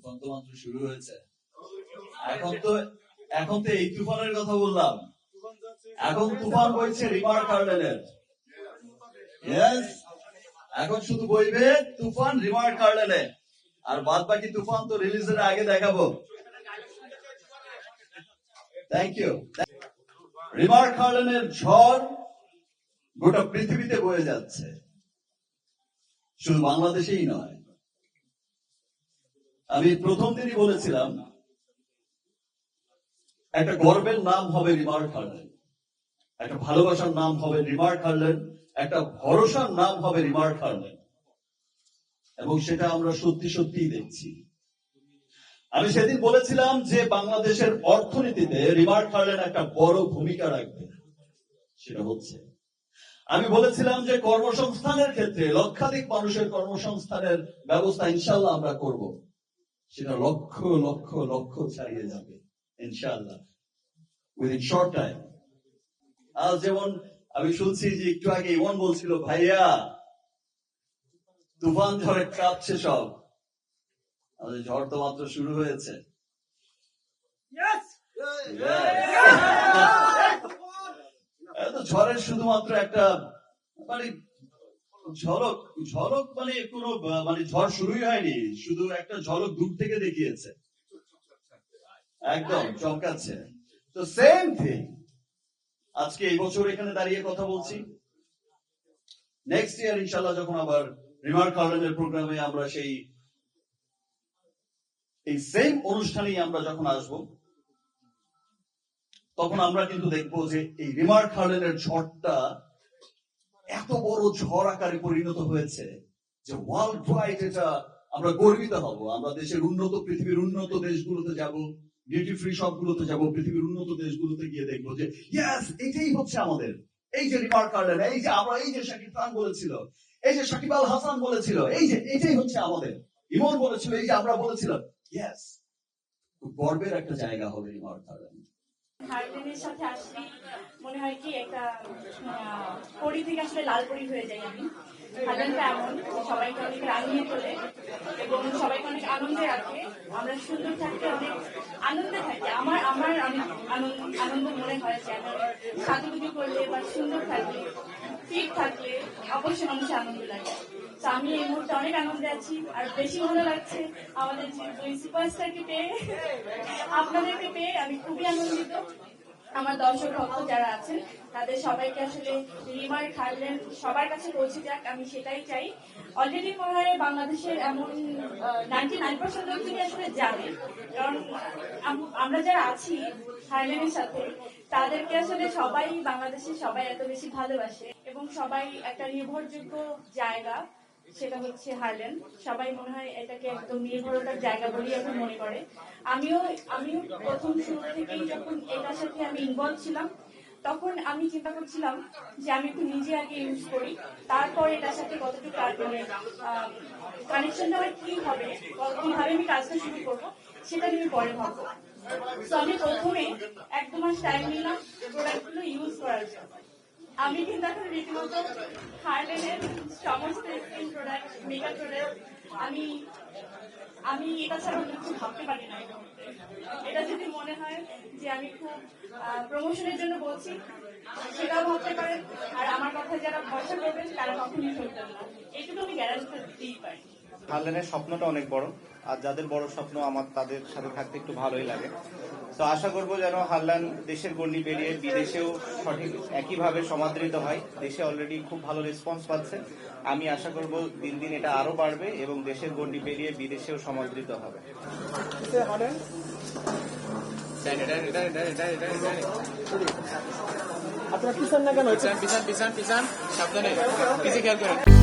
তুফান তো মাত্র শুরু হয়েছে। এখন তো এই তুফানের কথা বললাম। এখন তুফান বইছে রিভার কার্লেনের। ইয়েস, এখন শুধু বইবে তুফান রিভার কার্লেনে, আর বাদ বাকি তুফান তো রিলিজের আগে দেখাবো। Thank you. রিভার কার্লেনের ঝড় গোটা পৃথিবীতে বয়ে যাচ্ছে, শুধু বাংলাদেশেই নয়। আমি প্রথম দিনই বলেছিলাম একটা গর্বের নাম হবে রিভার কার্লেন, একটা ভালোবাসার নাম হবে রিভার কার্লেন, একটা ভরসার নাম হবে রিভার কার্লেন, এবং সেটা আমরা সত্যি সত্যিই দেখছি। আমি সেদিন বলেছিলাম যে বাংলাদেশের অর্থনীতিতে রিভার কার্লেন একটা বড় ভূমিকা রাখবে, সেটা হচ্ছে। আমি বলেছিলাম যে কর্মসংস্থানের ক্ষেত্রে লক্ষাধিক মানুষের কর্মসংস্থানের ব্যবস্থা ইনশাল্লাহ আমরা করব, সেটা লক্ষ লক্ষ লক্ষ ছাড়িয়ে যাবে ইনশাল্লাহ উইদিন শর্ট টাইম। আজ যেমন আমি শুনছি যে একটু আগে ইমন বলছিল, ভাইয়া তুফান ঝড়ে কাঁপছে সব। আমাদের ঝড় তো মাত্র শুরু হয়েছে। ঝড়ের শুধুমাত্র একটা মানে ঝলক ঝলক মানে কোনো মানে ঝড় শুরুই হয়নি, শুধু একটা ঝলক দূর থেকে দেখিয়েছে, একদম চমকাচ্ছে। তো সেম থিং আজকে এই বছর এখানে দাঁড়িয়ে কথা বলছি, নেক্সট ইয়ার ইনশাল্লাহ যখন আবার রিভার কার্লেনের প্রোগ্রামে আমরা এই সেম অনুষ্ঠানেই আমরা যখন আসব, তখন আমরা কিন্তু দেখবো যে এই রিভার কার্লেনের ঝড়টা এত বড় ঝড় আকারে পরিণত হয়েছে যে ওয়ার্ল্ড ওয়াইড এটা আমরা গর্বিত হব। আমরা দেশের উন্নত, পৃথিবীর উন্নত দেশগুলোতে যাব, ডিউটি ফ্রি সবগুলোতে যাব, পৃথিবীর উন্নত দেশগুলোতে গিয়ে দেখবো যে ইয়েস, এটাই হচ্ছে আমাদের, এই যে রিভার কার্লেন, এই যে আমরা, এই যে শাকিব খান বলেছিল, এই যে সাকিব আল হাসান বলেছিল, এই যে এটাই হচ্ছে আমাদের, ইমন বলেছিল, এই যে আমরা বলেছিলাম। ইয়েস, খুব গর্বের একটা জায়গা হবে রিভার কার্লেন। হারলেনের সাথে আসলে মনে হয় কি একটা পরি থেকে আসলে লাল পরি হয়ে যাই আমি। হারলেনটা এমন সবাইকে অনেক রাঙিয়ে তোলে এবং সবাইকে অনেক আনন্দে রাখে। আমরা সুন্দর থাকতে অনেক আনন্দে থাকি। আমার অনেক আনন্দ মনে হয় যে আমি সাজুগুজু করলে বা সুন্দর থাকলে, ফিট থাকলে অবশ্যই মানুষের আনন্দ লাগে। তো আমি এই মুহূর্তে অনেক আনন্দে আছি, আর বেশি ভালো লাগছে আমাদের যে দুই সুপারস্টারকে পেয়ে, আপনাদেরকে পেয়ে আমি খুবই আনন্দিত। আমার দর্শক ভক্ত যারা আছেন তাদের সবাইকে আসলে রিভার কার্লেন সবার কাছে পৌঁছে যাক, আমি সেটাই চাই। অলরেডি মনে হয় বাংলাদেশের এমন 99% লোকজনই আসলে জানে, কারণ আমরা যারা আছি হারলেনের সাথে তাদেরকে আসলে সবাই বাংলাদেশের সবাই এত বেশি ভালোবাসে এবং সবাই একটা নির্ভরযোগ্য জায়গা, সেটা হচ্ছে হারলেন। সবাই মনে হয় এটাকে একদম নির্ভরতার জায়গা বলেই এখন মনে করে। আমিও প্রথম শুরু থেকেই যখন এটার সাথে আমি ইনভলভ ছিলাম, তখন আমি চিন্তা করছিলাম যে আমি একটু নিজে আগে ইউজ করি, তারপর এটার সাথে কতটুকু কানেকশনটা আমার কি হবে, কিভাবে আমি কাজটা শুরু করবো, সেটা আমি পরে ভাববো। তো আমি প্রথমে 1-2 মাস টাইম নিলাম প্রোডাক্টগুলো ইউজ করার জন্য। আমি কিন্তু এখন রীতিমতো হারলেনের সমস্ত স্কিন প্রোডাক্ট, মেকআপ প্রোডাক্ট আমি এটা ছাড়া কিছু ভাবতে পারি না। এটা যদি মনে হয় যে আমি খুব প্রমোশনের জন্য বলছি, সেটাও ভাবতে পারেন। আর আমার কথা যারা ভরসা করবেন তারা কখনই ঠকবেন না, এইটুকু আমি গ্যারান্টি দিতেই পারি। হারলেনের স্বপ্নটা অনেক বড়, আর যাদের বড় স্বপ্ন আমার তাদের সাথে থাকতে একটু ভালোই লাগে। তো আশা করবো যেন হারলেন দেশের গণ্ডি পেরিয়ে বিদেশেও সঠিক একইভাবে সমাদৃত হয়। দেশে অলরেডি খুব ভালো রেসপন্স পাচ্ছে, আমি আশা করবো দিন দিন এটা আরো বাড়বে এবং দেশের গণ্ডি পেরিয়ে বিদেশেও সমাদৃত হবে। আপনারা পিছন না কেন? পিছন সাবধানে, পিছে খেয়াল করেন।